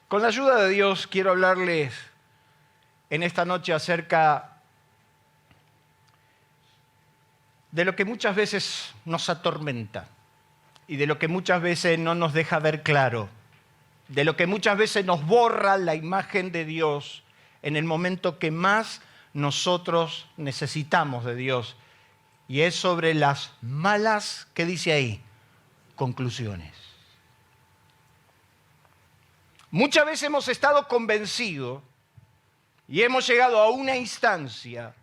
Con la ayuda de Dios quiero hablarles en esta noche acerca de lo que muchas veces nos atormenta y de lo que muchas veces no nos deja ver claro, de lo que muchas veces nos borra la imagen de Dios en el momento que más nosotros necesitamos de Dios. Y es sobre las malas, ¿qué dice ahí? Conclusiones. Muchas veces hemos estado convencidos y hemos llegado a una instancia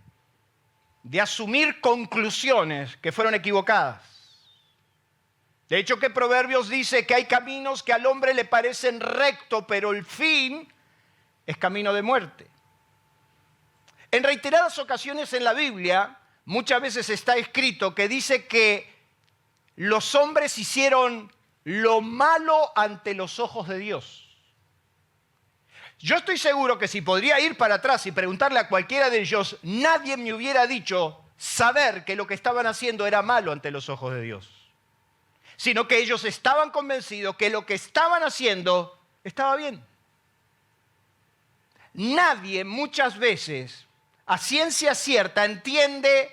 de asumir conclusiones que fueron equivocadas. De hecho, que Proverbios dice que hay caminos que al hombre le parecen rectos, pero el fin es camino de muerte. En reiteradas ocasiones en la Biblia, muchas veces está escrito que dice que los hombres hicieron lo malo ante los ojos de Dios. Yo estoy seguro que si podría ir para atrás y preguntarle a cualquiera de ellos, nadie me hubiera dicho saber que lo que estaban haciendo era malo ante los ojos de Dios, sino que ellos estaban convencidos que lo que estaban haciendo estaba bien. Nadie muchas veces, a ciencia cierta, entiende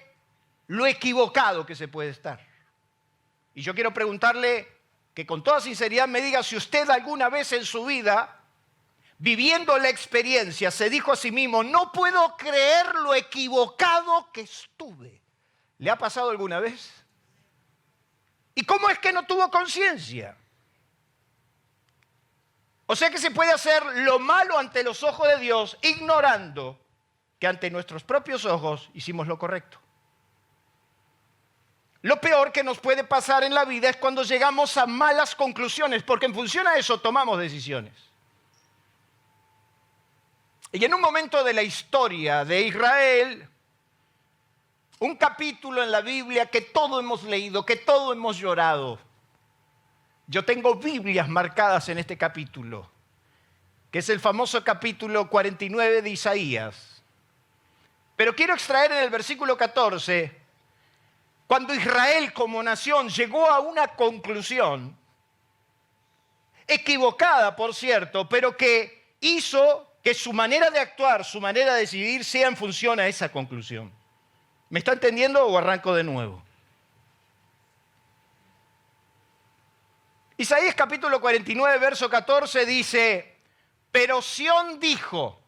lo equivocado que se puede estar. Y yo quiero preguntarle que con toda sinceridad me diga si usted alguna vez en su vida, viviendo la experiencia, se dijo a sí mismo, no puedo creer lo equivocado que estuve. ¿Le ha pasado alguna vez? ¿Y cómo es que no tuvo conciencia? O sea que se puede hacer lo malo ante los ojos de Dios, ignorando que ante nuestros propios ojos hicimos lo correcto. Lo peor que nos puede pasar en la vida es cuando llegamos a malas conclusiones, porque en función a eso tomamos decisiones. Y en un momento de la historia de Israel, un capítulo en la Biblia que todos hemos leído, que todos hemos llorado. Yo tengo Biblias marcadas en este capítulo, que es el famoso capítulo 49 de Isaías. Pero quiero extraer en el versículo 14, cuando Israel como nación llegó a una conclusión, equivocada por cierto, pero que hizo que su manera de actuar, su manera de decidir sea en función a esa conclusión. ¿Me está entendiendo o arranco de nuevo? Isaías capítulo 49, verso 14 dice, pero Sión dijo,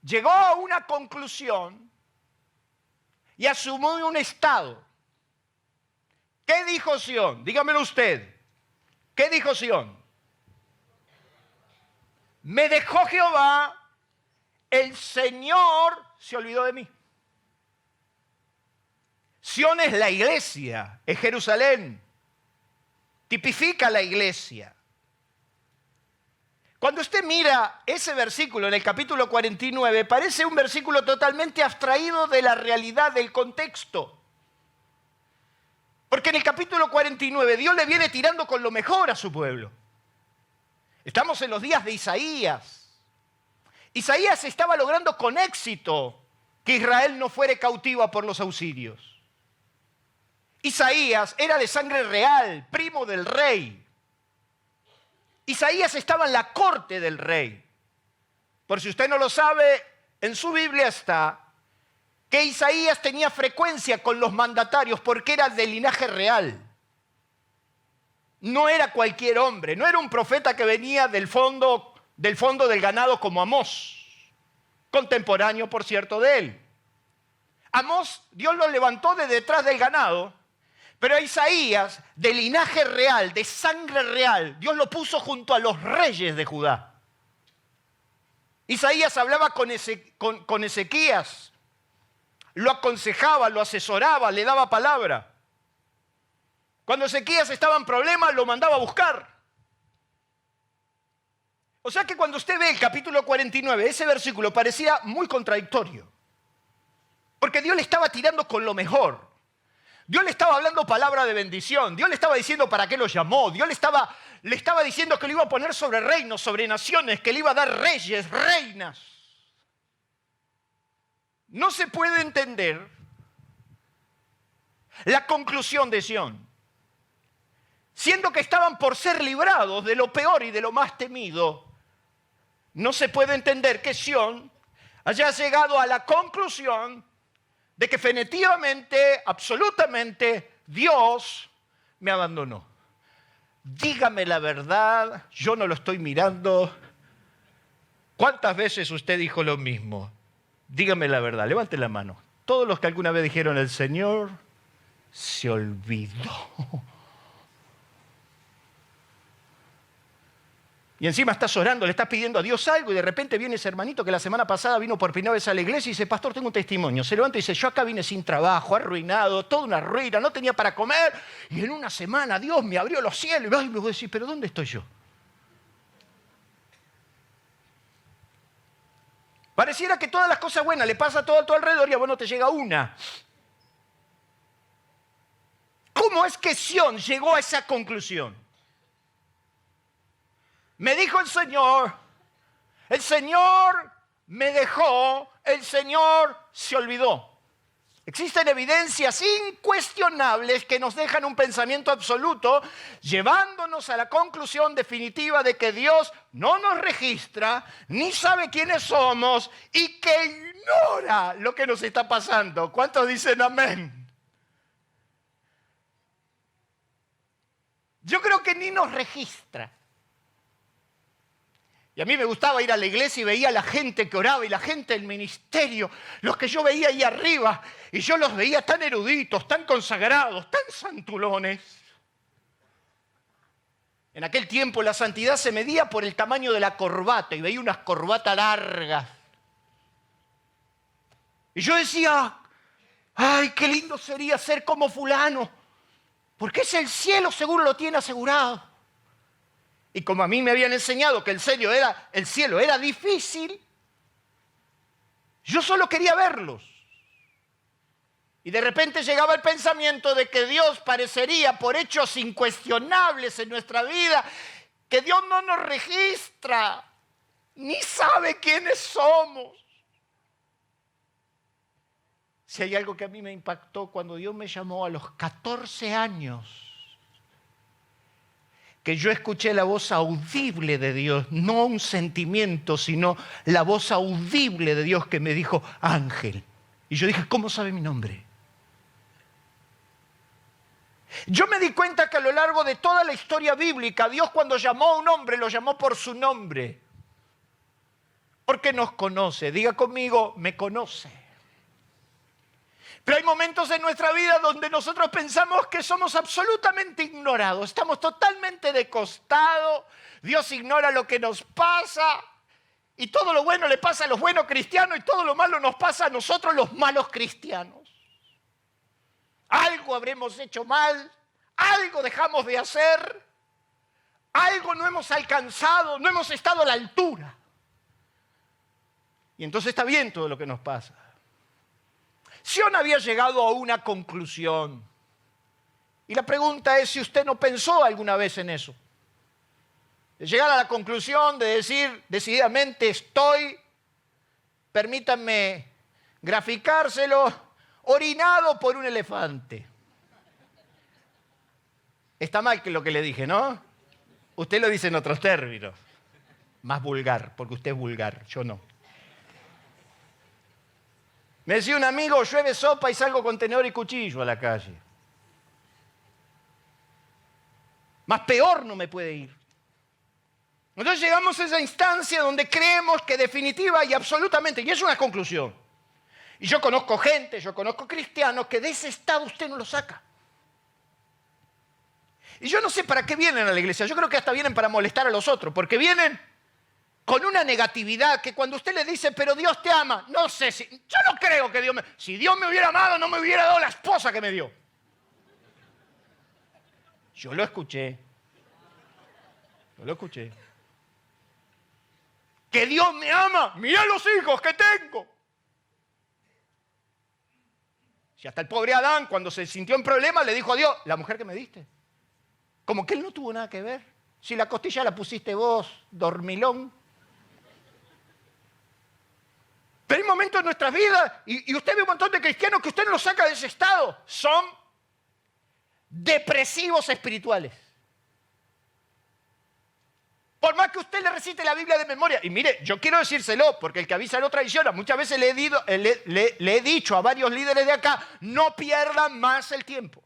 llegó a una conclusión y asumió un estado. ¿Qué dijo Sión? Dígamelo usted. ¿Qué dijo Sión? Me dejó Jehová, el Señor se olvidó de mí. Sión es la iglesia, es Jerusalén, tipifica la iglesia. Cuando usted mira ese versículo en el capítulo 49, parece un versículo totalmente abstraído de la realidad del contexto. Porque en el capítulo 49 Dios le viene tirando con lo mejor a su pueblo. Estamos en los días de Isaías. Isaías estaba logrando con éxito que Israel no fuera cautiva por los ausirios. Isaías era de sangre real, primo del rey. Isaías estaba en la corte del rey. Por si usted no lo sabe, en su Biblia está que Isaías tenía frecuencia con los mandatarios porque era de linaje real. No era cualquier hombre, no era un profeta que venía del fondo del ganado como Amós, contemporáneo, por cierto, de él. Amós, Dios lo levantó de detrás del ganado, pero a Isaías, de linaje real, de sangre real, Dios lo puso junto a los reyes de Judá. Isaías hablaba con Ezequías, lo aconsejaba, lo asesoraba, le daba palabra. Cuando Ezequías estaba en problemas, lo mandaba a buscar. O sea que cuando usted ve el capítulo 49, ese versículo parecía muy contradictorio. Porque Dios le estaba tirando con lo mejor. Dios le estaba hablando palabra de bendición. Dios le estaba diciendo para qué lo llamó. Dios le estaba diciendo que lo iba a poner sobre reinos, sobre naciones, que le iba a dar reyes, reinas. No se puede entender la conclusión de Sión siendo que estaban por ser librados de lo peor y de lo más temido, no se puede entender que Sión haya llegado a la conclusión de que definitivamente, absolutamente, Dios me abandonó. Dígame la verdad, yo no lo estoy mirando. ¿Cuántas veces usted dijo lo mismo? Dígame la verdad, levante la mano. Todos los que alguna vez dijeron, el Señor se olvidó. Y encima estás orando, le estás pidiendo a Dios algo y de repente viene ese hermanito que la semana pasada vino por primera vez a la iglesia y dice, pastor, tengo un testimonio. Se levanta y dice, yo acá vine sin trabajo, arruinado, toda una ruina, no tenía para comer y en una semana Dios me abrió los cielos. Y me voy a decir, pero ¿dónde estoy yo? Pareciera que todas las cosas buenas le pasa a todo a tu alrededor y a vos no te llega una. ¿Cómo es que Sión llegó a esa conclusión? Me dijo el Señor me dejó, el Señor se olvidó. Existen evidencias incuestionables que nos dejan un pensamiento absoluto, llevándonos a la conclusión definitiva de que Dios no nos registra, ni sabe quiénes somos y que ignora lo que nos está pasando. ¿Cuántos dicen amén? Yo creo que ni nos registra. Y a mí me gustaba ir a la iglesia y veía a la gente que oraba y la gente del ministerio, los que yo veía ahí arriba, y yo los veía tan eruditos, tan consagrados, tan santulones. En aquel tiempo la santidad se medía por el tamaño de la corbata y veía unas corbatas largas. Y yo decía, ay, qué lindo sería ser como fulano, porque es el cielo, seguro lo tiene asegurado. Y como a mí me habían enseñado que el cielo era difícil, yo solo quería verlos. Y de repente llegaba el pensamiento de que Dios parecería, por hechos incuestionables en nuestra vida, que Dios no nos registra, ni sabe quiénes somos. Si hay algo que a mí me impactó cuando Dios me llamó a los 14 años, que yo escuché la voz audible de Dios, no un sentimiento, sino la voz audible de Dios que me dijo, Ángel. Y yo dije, ¿cómo sabe mi nombre? Yo me di cuenta que a lo largo de toda la historia bíblica, Dios cuando llamó a un hombre, lo llamó por su nombre. Porque nos conoce. Diga conmigo, me conoce. Pero hay momentos en nuestra vida donde nosotros pensamos que somos absolutamente ignorados, estamos totalmente de costado, Dios ignora lo que nos pasa y todo lo bueno le pasa a los buenos cristianos y todo lo malo nos pasa a nosotros los malos cristianos. Algo habremos hecho mal, algo dejamos de hacer, algo no hemos alcanzado, no hemos estado a la altura. Y entonces está bien todo lo que nos pasa. Sión había llegado a una conclusión. Y la pregunta es si usted no pensó alguna vez en eso. De llegar a la conclusión de decir decididamente permítanme graficárselo, orinado por un elefante. Está mal que lo que le dije, ¿no? Usted lo dice en otros términos. Más vulgar, porque usted es vulgar, yo no. Me decía un amigo, llueve sopa y salgo con tenedor y cuchillo a la calle. Más peor no me puede ir. Entonces llegamos a esa instancia donde creemos que definitiva y absolutamente, y es una conclusión. Y yo conozco gente, yo conozco cristianos que de ese estado usted no lo saca. Y yo no sé para qué vienen a la iglesia, yo creo que hasta vienen para molestar a los otros, porque vienen con una negatividad que cuando usted le dice, pero Dios te ama, no sé si, yo no creo que Dios me... Si Dios me hubiera amado, no me hubiera dado la esposa que me dio. Yo lo escuché. Que Dios me ama, mira los hijos que tengo. Si hasta el pobre Adán, cuando se sintió en problemas, le dijo a Dios, la mujer que me diste. Como que él no tuvo nada que ver. Si la costilla la pusiste vos, dormilón. Pero hay momentos en nuestras vidas, y usted ve un montón de cristianos que usted no los saca de ese estado. Son depresivos espirituales. Por más que usted le recite la Biblia de memoria. Y mire, yo quiero decírselo, porque el que avisa no traiciona. Muchas veces le he dicho a varios líderes de acá, no pierdan más el tiempo.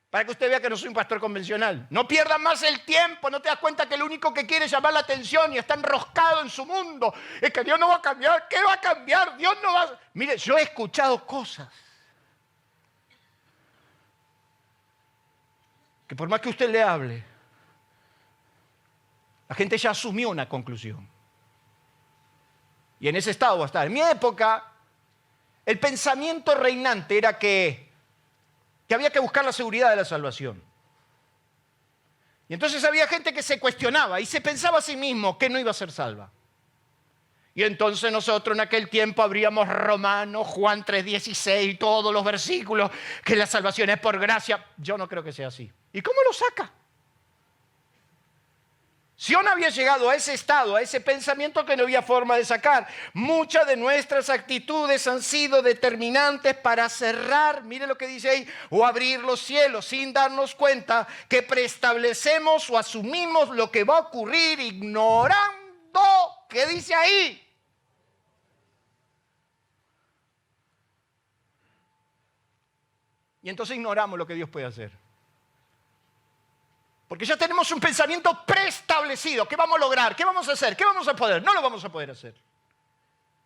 Para que usted vea que no soy un pastor convencional. No pierdan más el tiempo. No te das cuenta que lo único que quiere es llamar la atención y está enroscado en su mundo. Es que Dios no va a cambiar. ¿Qué va a cambiar? Dios no va a... Mire, yo he escuchado cosas que por más que usted le hable, la gente ya asumió una conclusión. Y en ese estado va a estar. En mi época, el pensamiento reinante era que había que buscar la seguridad de la salvación. Y entonces había gente que se cuestionaba y se pensaba a sí mismo que no iba a ser salva. Y entonces nosotros en aquel tiempo abríamos Romanos, Juan 3:16, todos los versículos, que la salvación es por gracia. Yo no creo que sea así. ¿Y cómo lo saca? Sion había llegado a ese estado, a ese pensamiento que no había forma de sacar. Muchas de nuestras actitudes han sido determinantes para cerrar, mire lo que dice ahí, o abrir los cielos sin darnos cuenta que preestablecemos o asumimos lo que va a ocurrir ignorando, ¿qué dice ahí? Y entonces ignoramos lo que Dios puede hacer. Porque ya tenemos un pensamiento preestablecido. ¿Qué vamos a lograr? ¿Qué vamos a hacer? ¿Qué vamos a poder? No lo vamos a poder hacer.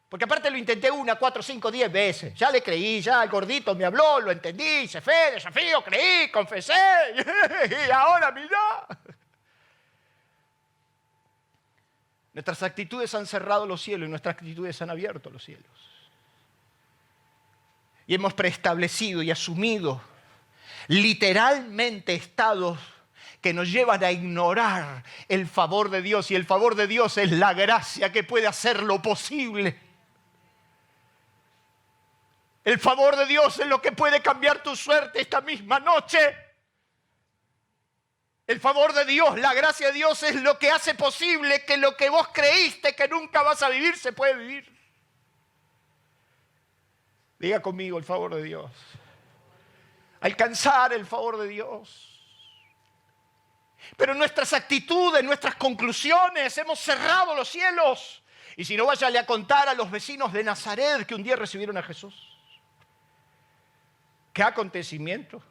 Porque aparte lo intenté 1, 4, 5, 10 veces. Ya le creí, ya el gordito me habló, lo entendí, hice fe, desafío, creí, confesé. Y ahora mirá. Nuestras actitudes han cerrado los cielos y nuestras actitudes han abierto los cielos. Y hemos preestablecido y asumido literalmente estados que nos llevan a ignorar el favor de Dios. Y el favor de Dios es la gracia que puede hacer lo posible. El favor de Dios es lo que puede cambiar tu suerte esta misma noche. El favor de Dios, la gracia de Dios es lo que hace posible que lo que vos creíste que nunca vas a vivir, se puede vivir. Diga conmigo el favor de Dios. Alcanzar el favor de Dios. Pero en nuestras actitudes, en nuestras conclusiones, hemos cerrado los cielos. Y si no, váyale a contar a los vecinos de Nazaret que un día recibieron a Jesús. ¿Qué acontecimiento?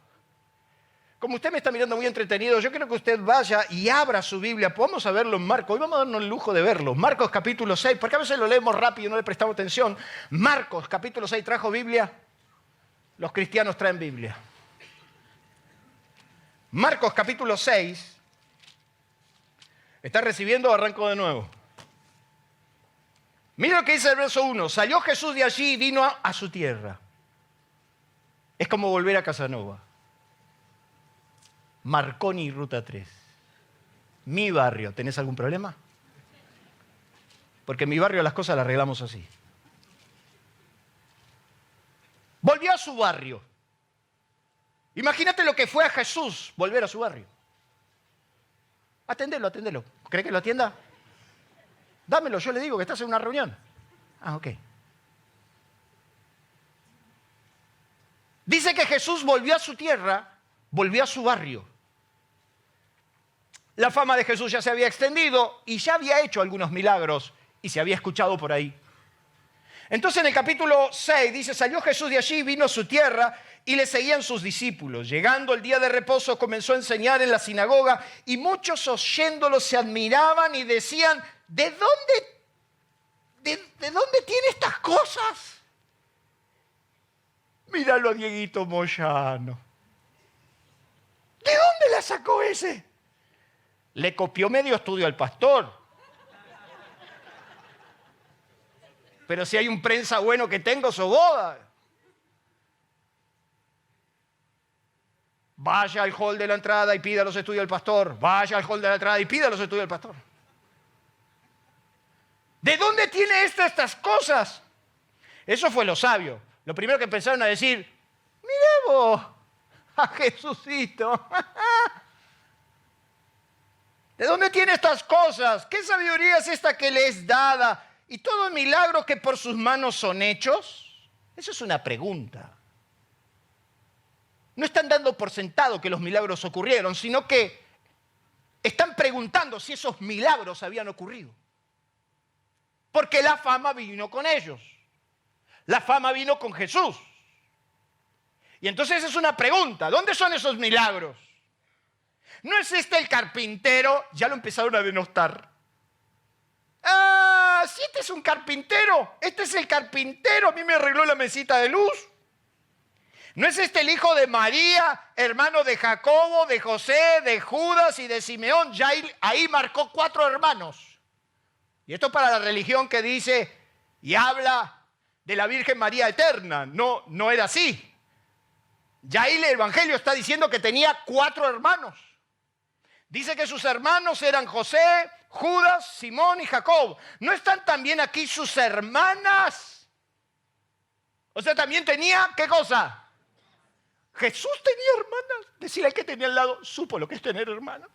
Como usted me está mirando muy entretenido, yo quiero que usted vaya y abra su Biblia. Vamos a verlo en Marcos. Hoy vamos a darnos el lujo de verlo. Marcos capítulo 6, porque a veces lo leemos rápido y no le prestamos atención. Marcos capítulo 6, ¿trajo Biblia? Los cristianos traen Biblia. Marcos capítulo 6. ¿Está recibiendo o arranco de nuevo? Mira lo que dice el verso 1. Salió Jesús de allí y vino a su tierra. Es como volver a Casanova. Marconi, Ruta 3. Mi barrio. ¿Tenés algún problema? Porque en mi barrio las cosas las arreglamos así. Volvió a su barrio. Imagínate lo que fue a Jesús volver a su barrio. Atendelo, atendelo. ¿Cree que lo atienda? Dámelo, yo le digo que estás en una reunión. Ah, ok. Dice que Jesús volvió a su tierra, volvió a su barrio. La fama de Jesús ya se había extendido y ya había hecho algunos milagros y se había escuchado por ahí. Entonces en el capítulo 6 dice, salió Jesús de allí, vino a su tierra y le seguían sus discípulos. Llegando el día de reposo comenzó a enseñar en la sinagoga y muchos oyéndolo se admiraban y decían, ¿de dónde tiene estas cosas? Míralo a Dieguito Moyano. ¿De dónde la sacó ese? Le copió medio estudio al pastor. Pero si hay un prensa bueno que tengo, su boda. Vaya al hall de la entrada y pida los estudios del pastor. Vaya al hall de la entrada y pida los estudios del pastor. ¿De dónde tiene estas cosas? Eso fue lo sabio. Lo primero que empezaron a decir, mirá vos, a Jesucito. ¿De dónde tiene estas cosas? ¿Qué sabiduría es esta que le es dada? ¿Y todo el milagro que por sus manos son hechos? Eso es una pregunta. No están dando por sentado que los milagros ocurrieron, sino que están preguntando si esos milagros habían ocurrido. Porque la fama vino con ellos. La fama vino con Jesús. Y entonces es una pregunta, ¿dónde son esos milagros? ¿No es este el carpintero? Ya lo empezaron a denostar. Ah, sí, este es un carpintero. Este es el carpintero. A mí me arregló la mesita de luz. ¿No es este el hijo de María, hermano de Jacobo, de José, de Judas y de Simeón? Ya ahí marcó 4 hermanos. Y esto para la religión que dice y habla de la Virgen María eterna. No, no era así. Ya ahí el Evangelio está diciendo que tenía 4 hermanos. Dice que sus hermanos eran José, Judas, Simón y Jacob. ¿No están también aquí sus hermanas? O sea, también tenía, ¿qué cosa? Jesús tenía hermanas. Decirle al que tenía al lado, supo lo que es tener hermanas.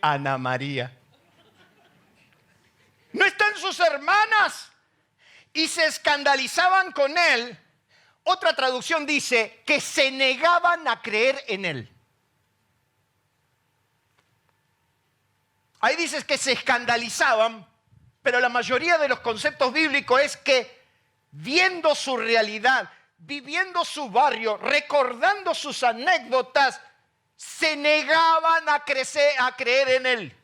Ana María. ¿No están sus hermanas? Y se escandalizaban con él. Otra traducción dice que se negaban a creer en él. Ahí dices que se escandalizaban, pero la mayoría de los conceptos bíblicos es que viendo su realidad, viviendo su barrio, recordando sus anécdotas, se negaban a creer en él.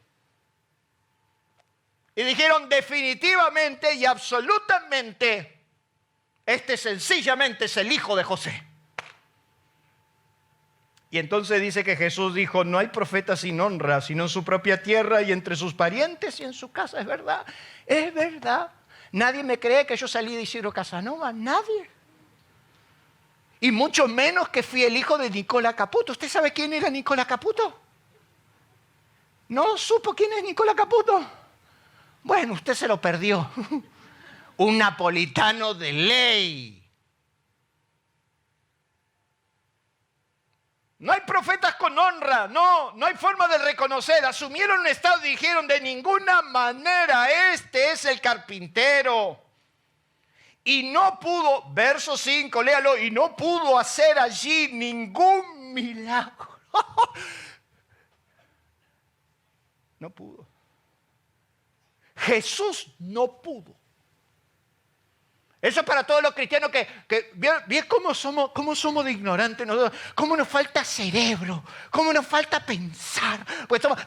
Y dijeron definitivamente y absolutamente, este sencillamente es el hijo de José. Y entonces dice que Jesús dijo, no hay profeta sin honra, sino en su propia tierra y entre sus parientes y en su casa. Es verdad, es verdad. Nadie me cree que yo salí de Isidro Casanova, nadie. Y mucho menos que fui el hijo de Nicola Caputo. ¿Usted sabe quién era Nicola Caputo? ¿No supo quién es Nicola Caputo? Bueno, usted se lo perdió. Un napolitano de ley. No hay profetas con honra, no hay forma de reconocer. Asumieron un estado y dijeron de ninguna manera, este es el carpintero. Y no pudo, verso 5, léalo, y no pudo hacer allí ningún milagro. No pudo. Jesús no pudo. Eso es para todos los cristianos que ¿ves cómo somos de ignorantes nosotros? ¿Cómo nos falta cerebro? ¿Cómo nos falta pensar? Pues somos,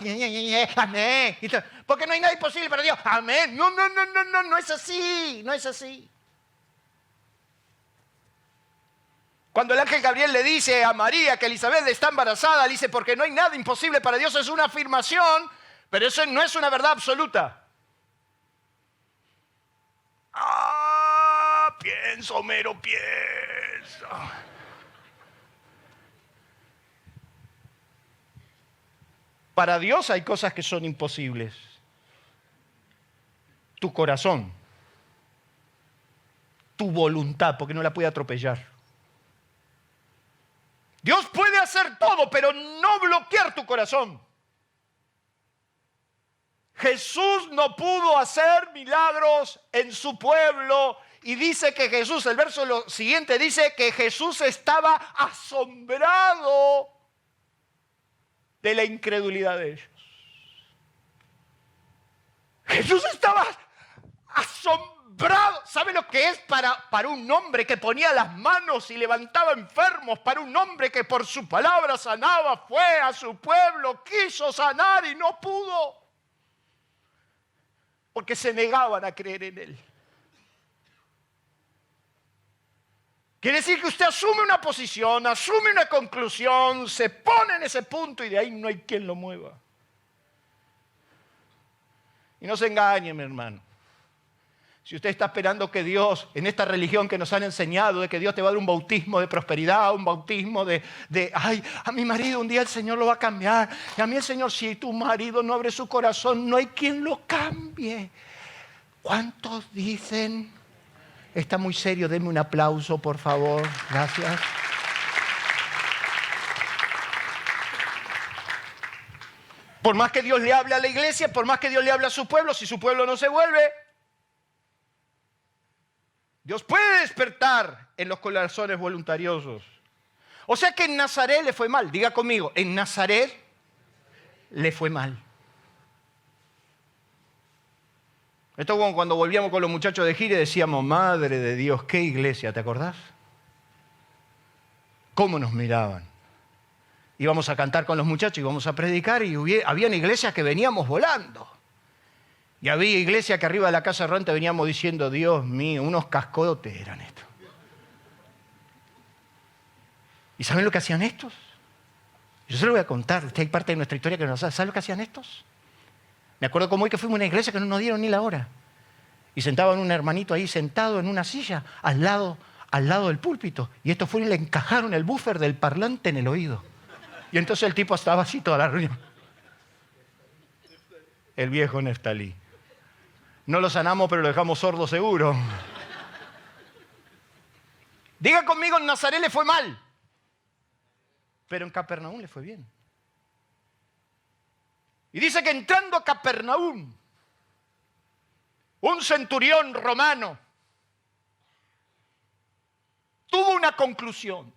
amén. Porque no hay nada imposible para Dios. Amén. No es así. No es así. Cuando el ángel Gabriel le dice a María que Elizabeth está embarazada, le dice, porque no hay nada imposible para Dios, es una afirmación, pero eso no es una verdad absoluta. Pienso, Homero, pienso. Para Dios hay cosas que son imposibles. Tu corazón, tu voluntad, porque no la puede atropellar. Dios puede hacer todo, pero no bloquear tu corazón. Jesús no pudo hacer milagros en su pueblo y dice que Jesús, el verso siguiente dice que Jesús estaba asombrado de la incredulidad de ellos. Jesús estaba asombrado. ¿Sabe lo que es para un hombre que ponía las manos y levantaba enfermos? Para un hombre que por su palabra sanaba, fue a su pueblo, quiso sanar y no pudo. Porque se negaban a creer en él. Quiere decir que usted asume una posición, asume una conclusión, se pone en ese punto y de ahí no hay quien lo mueva. Y no se engañe, mi hermano. Si usted está esperando que Dios, en esta religión que nos han enseñado, de que Dios te va a dar un bautismo de prosperidad, un bautismo ay, a mi marido un día el Señor lo va a cambiar. Y a mí el Señor, si tu marido no abre su corazón, no hay quien lo cambie. ¿Cuántos dicen? Está muy serio, denme un aplauso, por favor. Gracias. Por más que Dios le hable a la iglesia, por más que Dios le hable a su pueblo, si su pueblo no se vuelve, Dios puede despertar en los corazones voluntariosos. O sea que en Nazaret le fue mal. Diga conmigo, en Nazaret le fue mal. Esto como cuando volvíamos con los muchachos de gira y decíamos, madre de Dios, qué iglesia, ¿te acordás? ¿Cómo nos miraban? Íbamos a cantar con los muchachos, íbamos a predicar y habían iglesias que veníamos volando. Y había iglesias que arriba de la casa errante veníamos diciendo, Dios mío, unos cascotes eran estos. ¿Y saben lo que hacían estos? Yo se lo voy a contar, hay parte de nuestra historia que no sabe. ¿Saben lo que hacían estos? Me acuerdo como hoy que fuimos a una iglesia que no nos dieron ni la hora. Y sentaban un hermanito ahí sentado en una silla al lado del púlpito. Y estos fueron y le encajaron el buffer del parlante en el oído. Y entonces el tipo estaba así toda la reunión. El viejo Neftalí. No lo sanamos, pero lo dejamos sordo seguro. Diga conmigo, en Nazaret le fue mal. Pero en Capernaum le fue bien. Y dice que entrando a Capernaum, un centurión romano tuvo una conclusión.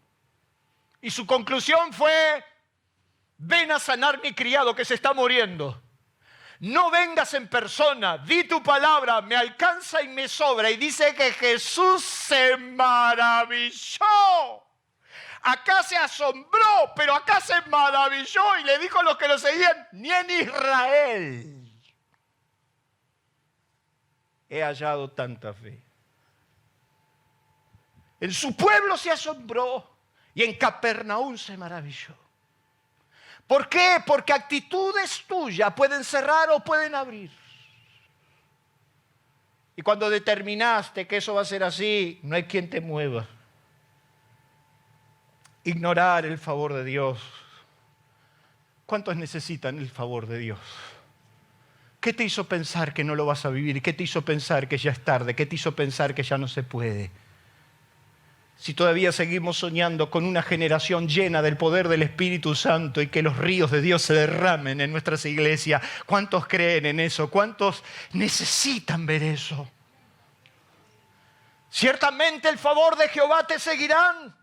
Y su conclusión fue, ven a sanar mi criado que se está muriendo. No vengas en persona, di tu palabra, me alcanza y me sobra. Y dice que Jesús se maravilló. Acá se asombró, pero acá se maravilló y le dijo a los que lo seguían, ni en Israel he hallado tanta fe. En su pueblo se asombró y en Capernaum se maravilló. ¿Por qué? Porque actitudes tuyas pueden cerrar o pueden abrir. Y cuando determinaste que eso va a ser así, no hay quien te mueva. Ignorar el favor de Dios. ¿Cuántos necesitan el favor de Dios? ¿Qué te hizo pensar que no lo vas a vivir? ¿Qué te hizo pensar que ya es tarde? ¿Qué te hizo pensar que ya no se puede? Si todavía seguimos soñando con una generación llena del poder del Espíritu Santo y que los ríos de Dios se derramen en nuestras iglesias, ¿cuántos creen en eso? ¿Cuántos necesitan ver eso? Ciertamente el favor de Jehová te seguirán.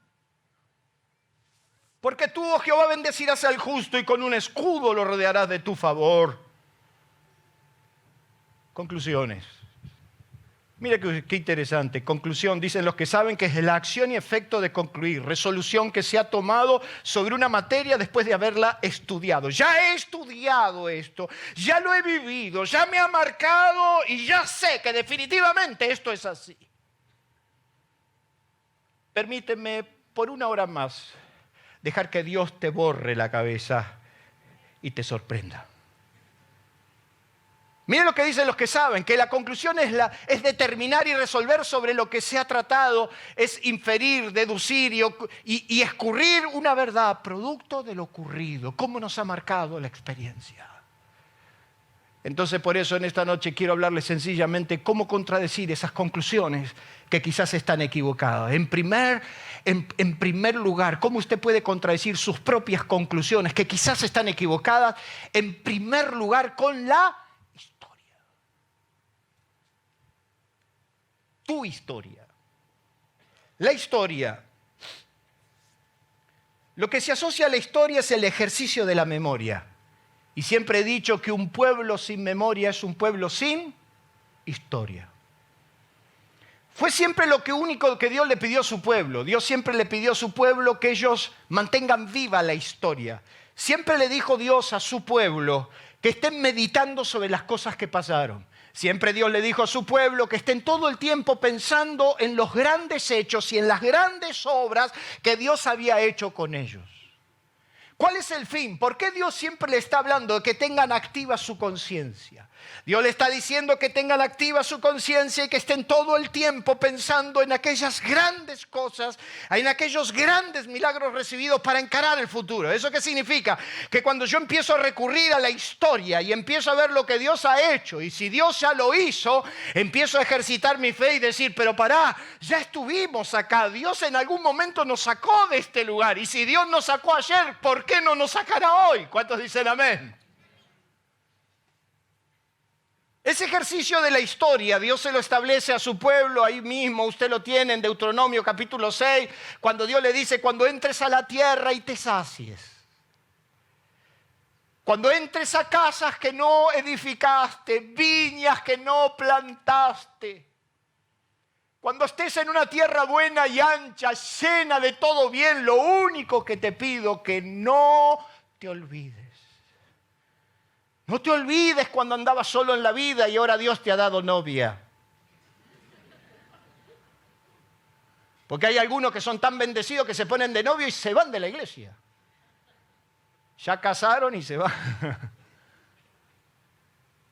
Porque tú, oh Jehová, bendecirás al justo y con un escudo lo rodearás de tu favor. Conclusiones. Mira qué interesante. Conclusión, dicen los que saben que es la acción y efecto de concluir. Resolución que se ha tomado sobre una materia después de haberla estudiado. Ya he estudiado esto, ya lo he vivido, ya me ha marcado y ya sé que definitivamente esto es así. Permíteme por una hora más dejar que Dios te borre la cabeza y te sorprenda. Miren lo que dicen los que saben, que la conclusión es determinar y resolver sobre lo que se ha tratado, es inferir, deducir y escurrir una verdad, producto de lo ocurrido, cómo nos ha marcado la experiencia. Entonces por eso en esta noche quiero hablarles sencillamente cómo contradecir esas conclusiones que quizás están equivocadas. En primer lugar, cómo usted puede contradecir sus propias conclusiones que quizás están equivocadas, en primer lugar con la historia. Tu historia. La historia. Lo que se asocia a la historia es el ejercicio de la memoria. Y siempre he dicho que un pueblo sin memoria es un pueblo sin historia. Fue siempre lo único que Dios le pidió a su pueblo. Dios siempre le pidió a su pueblo que ellos mantengan viva la historia. Siempre le dijo Dios a su pueblo que estén meditando sobre las cosas que pasaron. Siempre Dios le dijo a su pueblo que estén todo el tiempo pensando en los grandes hechos y en las grandes obras que Dios había hecho con ellos. ¿Cuál es el fin? ¿Por qué Dios siempre le está hablando de que tengan activa su conciencia? Dios le está diciendo que tengan activa su conciencia y que estén todo el tiempo pensando en aquellas grandes cosas, en aquellos grandes milagros recibidos para encarar el futuro. ¿Eso qué significa? Que cuando yo empiezo a recurrir a la historia y empiezo a ver lo que Dios ha hecho, y si Dios ya lo hizo, empiezo a ejercitar mi fe y decir, pero pará, ya estuvimos acá, Dios en algún momento nos sacó de este lugar, y si Dios nos sacó ayer, ¿por qué no nos sacará hoy? ¿Cuántos dicen amén? Ese ejercicio de la historia, Dios se lo establece a su pueblo, ahí mismo usted lo tiene en Deuteronomio capítulo 6, cuando Dios le dice, cuando entres a la tierra y te sacies, cuando entres a casas que no edificaste, viñas que no plantaste, cuando estés en una tierra buena y ancha, llena de todo bien, lo único que te pido que no te olvides. No te olvides cuando andabas solo en la vida y ahora Dios te ha dado novia. Porque hay algunos que son tan bendecidos que se ponen de novio y se van de la iglesia. Ya casaron y se van.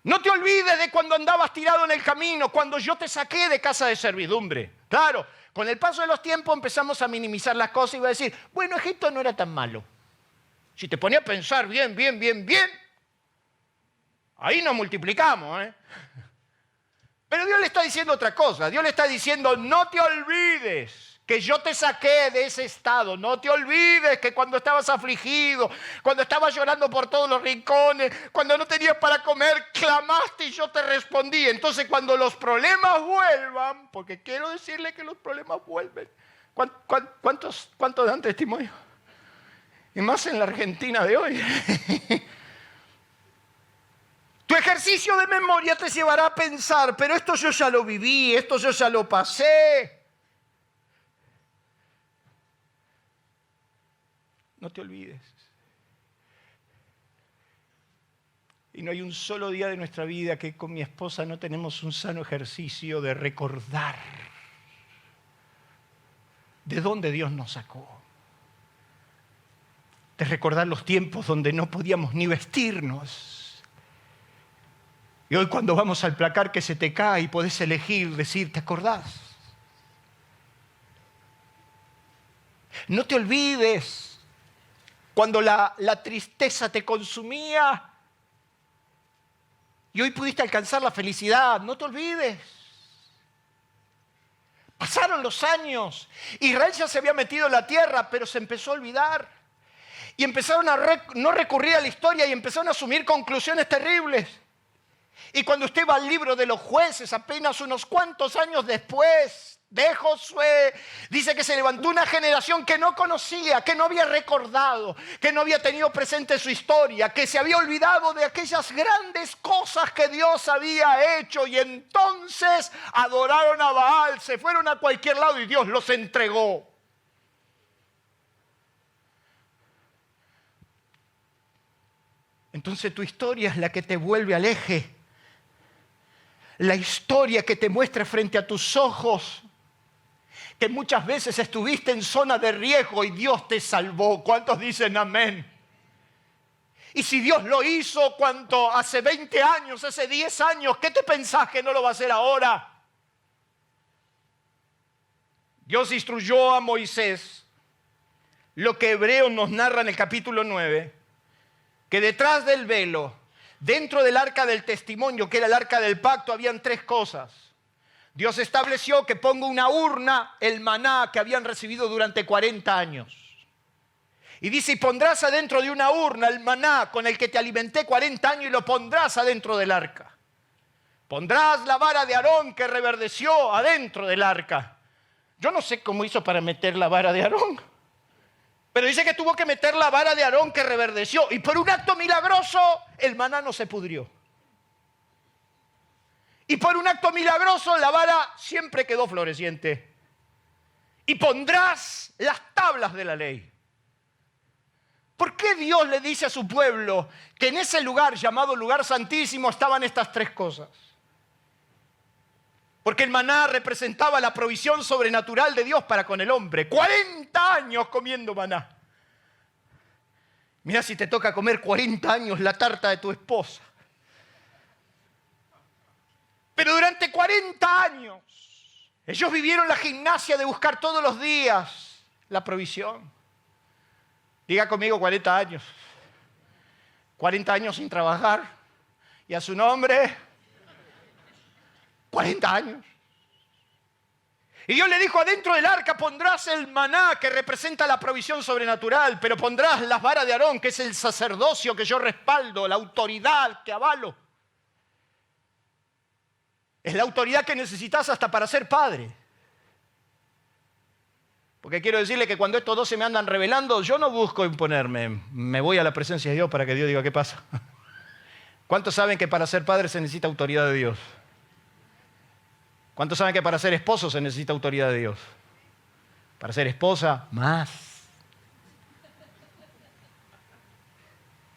No te olvides de cuando andabas tirado en el camino, cuando yo te saqué de casa de servidumbre. Claro, con el paso de los tiempos empezamos a minimizar las cosas y iba a decir, bueno, Egipto no era tan malo. Si te ponía a pensar bien, ahí nos multiplicamos, ¿eh? Pero Dios le está diciendo otra cosa. Dios le está diciendo, no te olvides que yo te saqué de ese estado. No te olvides que cuando estabas afligido, cuando estabas llorando por todos los rincones, cuando no tenías para comer, clamaste y yo te respondí. Entonces cuando los problemas vuelvan, porque quiero decirle que los problemas vuelven. ¿Cuántos dan testimonio? Y más en la Argentina de hoy. Tu ejercicio de memoria te llevará a pensar, pero esto yo ya lo viví, esto yo ya lo pasé. No te olvides. Y no hay un solo día de nuestra vida que con mi esposa no tenemos un sano ejercicio de recordar de dónde Dios nos sacó. De recordar los tiempos donde no podíamos ni vestirnos. Y hoy cuando vamos al placar que se te cae y podés elegir, decir, ¿te acordás? No te olvides cuando la tristeza te consumía y hoy pudiste alcanzar la felicidad. No te olvides. Pasaron los años. Israel ya se había metido en la tierra, pero se empezó a olvidar. Y empezaron a no recurrir a la historia y empezaron a asumir conclusiones terribles. Y cuando usted va al libro de los Jueces, apenas unos cuantos años después de Josué, dice que se levantó una generación que no conocía, que no había recordado, que no había tenido presente su historia, que se había olvidado de aquellas grandes cosas que Dios había hecho, y entonces adoraron a Baal, se fueron a cualquier lado y Dios los entregó. Entonces tu historia es la que te vuelve al eje. La historia que te muestra frente a tus ojos que muchas veces estuviste en zona de riesgo y Dios te salvó. ¿Cuántos dicen amén? Y si Dios lo hizo cuando hace 20 años, hace 10 años, ¿qué te pensás que no lo va a hacer ahora? Dios instruyó a Moisés lo que Hebreos nos narra en el capítulo 9, que detrás del velo, dentro del arca del testimonio, que era el arca del pacto, habían 3 cosas. Dios estableció que ponga una urna el maná que habían recibido durante 40 años. Y dice, y pondrás adentro de una urna el maná con el que te alimenté 40 años y lo pondrás adentro del arca. Pondrás la vara de Aarón que reverdeció adentro del arca. Yo no sé cómo hizo para meter la vara de Aarón, pero dice que tuvo que meter la vara de Aarón que reverdeció. Y por un acto milagroso el maná no se pudrió. Y por un acto milagroso la vara siempre quedó floreciente. Y pondrás las tablas de la ley. ¿Por qué Dios le dice a su pueblo que en ese lugar llamado lugar santísimo estaban estas 3 cosas? Porque el maná representaba la provisión sobrenatural de Dios para con el hombre. 40 años comiendo maná. Mira si te toca comer 40 años la tarta de tu esposa. Pero durante 40 años ellos vivieron la gimnasia de buscar todos los días la provisión. Diga conmigo 40 años. 40 años sin trabajar. Y a su nombre, 40 años. Y Dios le dijo, adentro del arca pondrás el maná que representa la provisión sobrenatural, pero pondrás las varas de Aarón, que es el sacerdocio que yo respaldo, la autoridad que avalo. Es la autoridad que necesitas hasta para ser padre. Porque quiero decirle que cuando estos dos se me andan revelando, yo no busco imponerme. Me voy a la presencia de Dios para que Dios diga qué pasa. ¿Cuántos saben que para ser padre se necesita autoridad de Dios? ¿Cuántos saben que para ser esposo se necesita autoridad de Dios? Para ser esposa, más.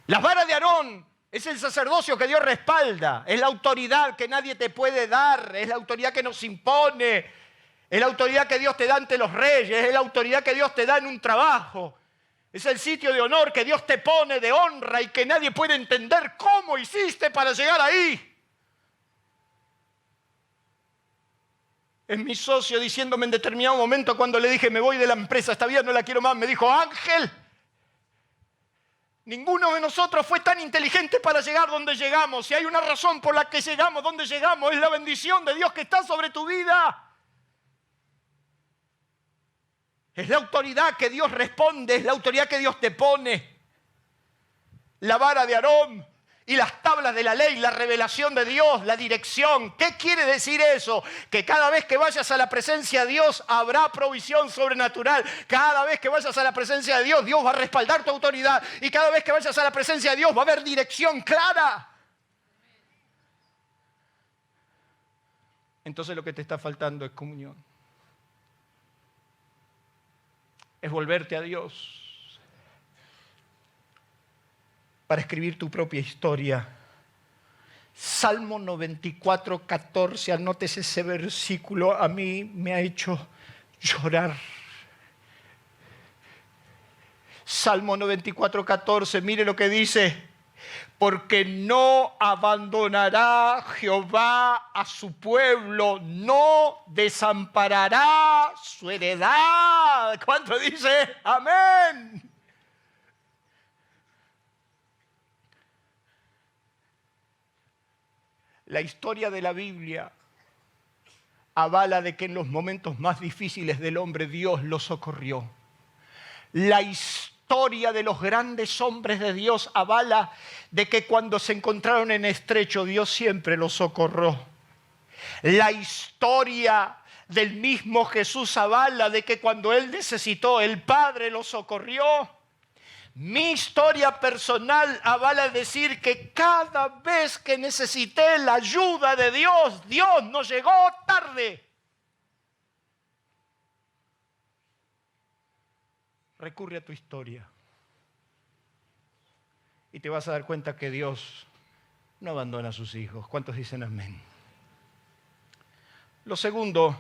Las varas de Aarón es el sacerdocio que Dios respalda. Es la autoridad que nadie te puede dar. Es la autoridad que nos impone. Es la autoridad que Dios te da ante los reyes. Es la autoridad que Dios te da en un trabajo. Es el sitio de honor que Dios te pone de honra y que nadie puede entender cómo hiciste para llegar ahí. Es mi socio diciéndome en determinado momento cuando le dije me voy de la empresa, esta vida no la quiero más, me dijo, Ángel, ninguno de nosotros fue tan inteligente para llegar donde llegamos. Si hay una razón por la que llegamos donde llegamos, es la bendición de Dios que está sobre tu vida. Es la autoridad que Dios responde, es la autoridad que Dios te pone. La vara de Aarón y las tablas de la ley, la revelación de Dios, la dirección. ¿Qué quiere decir eso? Que cada vez que vayas a la presencia de Dios habrá provisión sobrenatural. Cada vez que vayas a la presencia de Dios, Dios va a respaldar tu autoridad. Y cada vez que vayas a la presencia de Dios va a haber dirección clara. Entonces lo que te está faltando es comunión. Es volverte a Dios para escribir tu propia historia. Salmo 94, 14, anótese ese versículo, a mí me ha hecho llorar. Salmo 94, 14, mire lo que dice. Porque no abandonará Jehová a su pueblo, no desamparará su heredad. ¿Cuánto dice? Amén. La historia de la Biblia avala de que en los momentos más difíciles del hombre Dios lo socorrió. La historia de los grandes hombres de Dios avala de que cuando se encontraron en estrecho Dios siempre los socorrió. La historia del mismo Jesús avala de que cuando Él necesitó el Padre lo socorrió. Mi historia personal avala decir que cada vez que necesité la ayuda de Dios, Dios no llegó tarde. Recurre a tu historia y te vas a dar cuenta que Dios no abandona a sus hijos. ¿Cuántos dicen amén? Lo segundo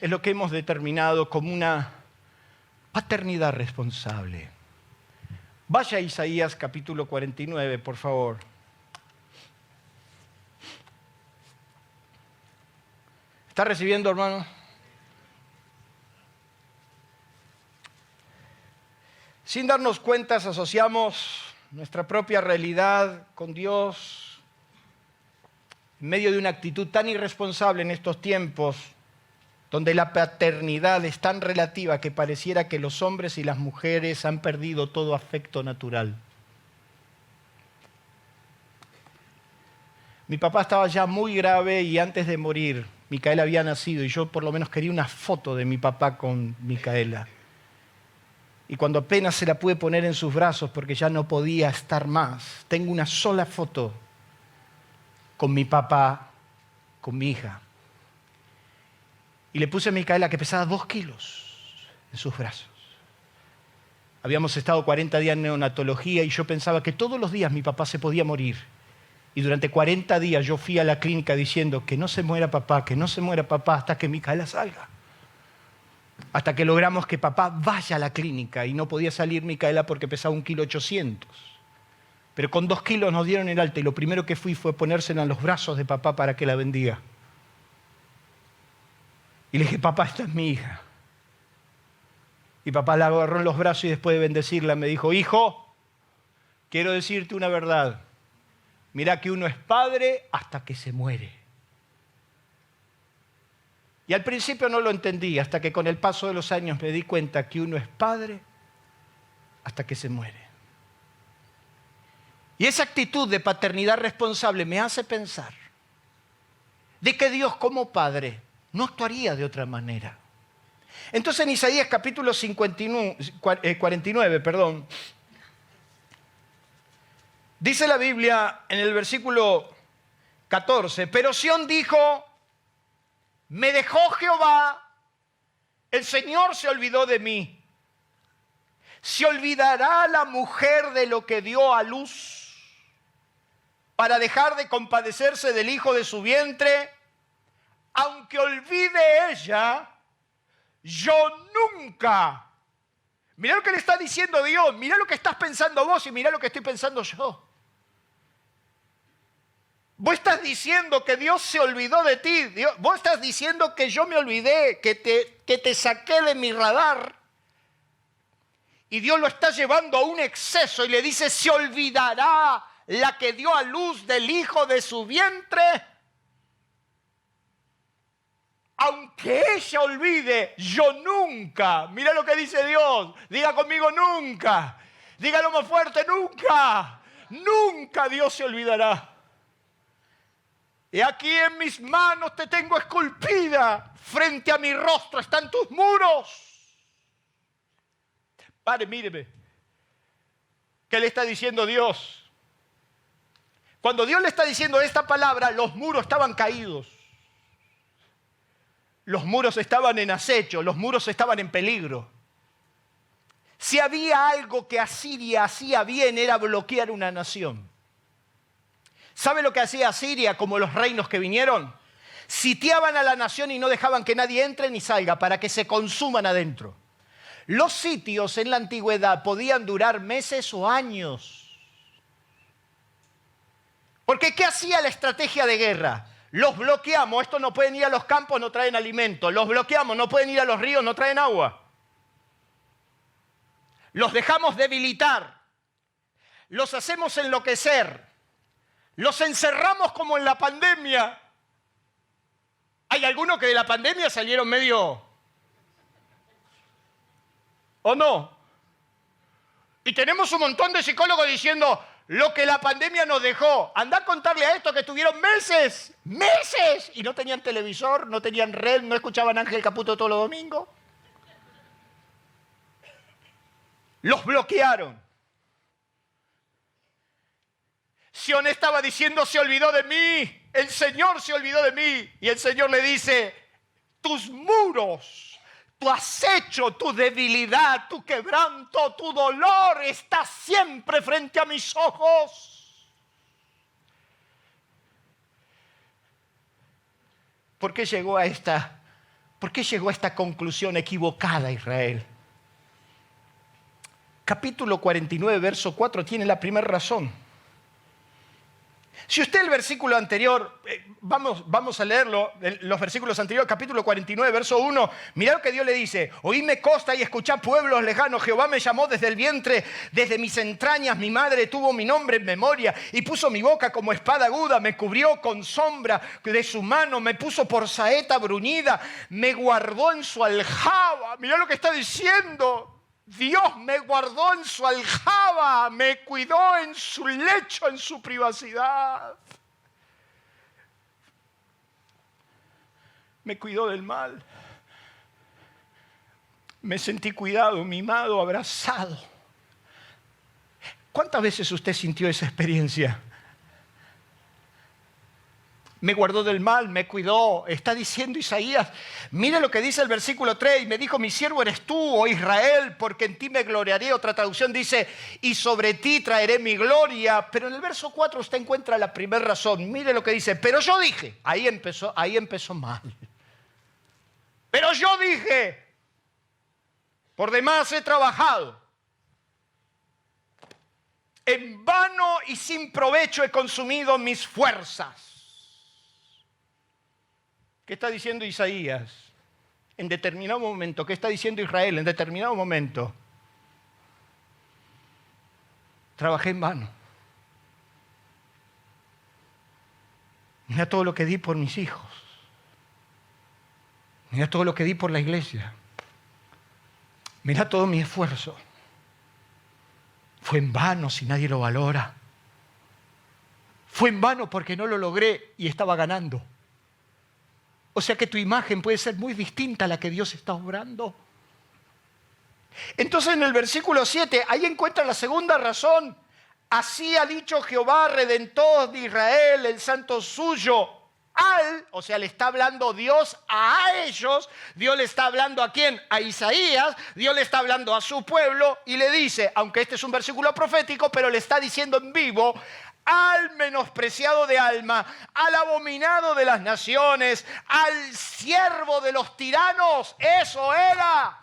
es lo que hemos determinado como una paternidad responsable. Vaya a Isaías capítulo 49, por favor. ¿Está recibiendo, hermano? Sin darnos cuenta, asociamos nuestra propia realidad con Dios en medio de una actitud tan irresponsable en estos tiempos, donde la paternidad es tan relativa que pareciera que los hombres y las mujeres han perdido todo afecto natural. Mi papá estaba ya muy grave y antes de morir, Micaela había nacido y yo por lo menos quería una foto de mi papá con Micaela. Y cuando apenas se la pude poner en sus brazos porque ya no podía estar más, tengo una sola foto con mi papá, con mi hija. Y le puse a Micaela, que pesaba 2 kilos, en sus brazos. Habíamos estado 40 días en neonatología y yo pensaba que todos los días mi papá se podía morir. Y durante 40 días yo fui a la clínica diciendo que no se muera papá, hasta que Micaela salga. Hasta que logramos que papá vaya a la clínica y no podía salir Micaela porque pesaba 1,8 kg. Pero con 2 kilos nos dieron el alta y lo primero que fue ponérsela en los brazos de papá para que la bendiga. Y le dije, papá, esta es mi hija. Y papá la agarró en los brazos y después de bendecirla me dijo, hijo, quiero decirte una verdad. Mira que uno es padre hasta que se muere. Y al principio no lo entendí, hasta que con el paso de los años me di cuenta que uno es padre hasta que se muere. Y esa actitud de paternidad responsable me hace pensar de que Dios como Padre no actuaría de otra manera. Entonces en Isaías capítulo 49, dice la Biblia en el versículo 14, pero Sión dijo, me dejó Jehová, el Señor se olvidó de mí. ¿Se olvidará la mujer de lo que dio a luz para dejar de compadecerse del hijo de su vientre? Aunque olvide ella, yo nunca. Mirá lo que le está diciendo Dios, mirá lo que estás pensando vos y mirá lo que estoy pensando yo. Vos estás diciendo que Dios se olvidó de ti, vos estás diciendo que yo me olvidé, que te saqué de mi radar. Y Dios lo está llevando a un exceso y le dice, ¿se olvidará la que dio a luz del hijo de su vientre? Aunque ella olvide, yo nunca. Mira lo que dice Dios. Diga conmigo nunca. Dígalo más fuerte, nunca. Nunca Dios se olvidará. Y aquí en mis manos te tengo esculpida. Frente a mi rostro están tus muros. Pare, míreme. ¿Qué le está diciendo Dios? Cuando Dios le está diciendo esta palabra, los muros estaban caídos. Los muros estaban en acecho, los muros estaban en peligro. Si había algo que Asiria hacía bien era bloquear una nación. ¿Sabe lo que hacía Asiria como los reinos que vinieron? Sitiaban a la nación y no dejaban que nadie entre ni salga para que se consuman adentro. Los sitios en la antigüedad podían durar meses o años. Porque ¿qué hacía la estrategia de guerra? Los bloqueamos, estos no pueden ir a los campos, no traen alimento. Los bloqueamos, no pueden ir a los ríos, no traen agua. Los dejamos debilitar. Los hacemos enloquecer. Los encerramos como en la pandemia. Hay algunos que de la pandemia salieron medio... ¿O no? Y tenemos un montón de psicólogos diciendo lo que la pandemia nos dejó. Andá a contarle a estos que estuvieron meses, y no tenían televisor, no tenían red, no escuchaban Ángel Caputo todos los domingos. Los bloquearon. Sión estaba diciendo, se olvidó de mí, el Señor se olvidó de mí. Y el Señor le dice, tus muros, tu acecho, tu debilidad, tu quebranto, tu dolor está siempre frente a mis ojos. ¿Por qué llegó a esta conclusión equivocada Israel? Capítulo 49, verso 4 tiene la primera razón. Si usted el versículo anterior, vamos a leerlo, los versículos anteriores, capítulo 49, verso 1, mirá lo que Dios le dice, oídme costa y escuchad pueblos lejanos, Jehová me llamó desde el vientre, desde mis entrañas, mi madre tuvo mi nombre en memoria y puso mi boca como espada aguda, me cubrió con sombra de su mano, me puso por saeta bruñida, me guardó en su aljaba, mirá lo que está diciendo. Dios me guardó en su aljaba, me cuidó en su lecho, en su privacidad. Me cuidó del mal. Me sentí cuidado, mimado, abrazado. ¿Cuántas veces usted sintió esa experiencia? Me guardó del mal, me cuidó. Está diciendo Isaías, mire lo que dice el versículo 3, y me dijo, mi siervo eres tú, oh Israel, porque en ti me gloriaré. Otra traducción dice, y sobre ti traeré mi gloria. Pero en el verso 4 usted encuentra la primera razón. Mire lo que dice, pero yo dije, ahí empezó mal. Pero yo dije, por demás he trabajado. En vano y sin provecho he consumido mis fuerzas. ¿Qué está diciendo Isaías? En determinado momento, ¿qué está diciendo Israel? En determinado momento, trabajé en vano. Mira todo lo que di por mis hijos. Mira todo lo que di por la iglesia. Mira todo mi esfuerzo. Fue en vano si nadie lo valora. Fue en vano porque no lo logré y estaba ganando. O sea que tu imagen puede ser muy distinta a la que Dios está obrando. Entonces en el versículo 7, ahí encuentra la segunda razón. Así ha dicho Jehová, Redentor de Israel, el santo suyo. O sea, le está hablando Dios a ellos. Dios le está hablando ¿a quién? A Isaías. Dios le está hablando a su pueblo y le dice, aunque este es un versículo profético, pero le está diciendo en vivo: al menospreciado de alma, al abominado de las naciones, al siervo de los tiranos, eso era.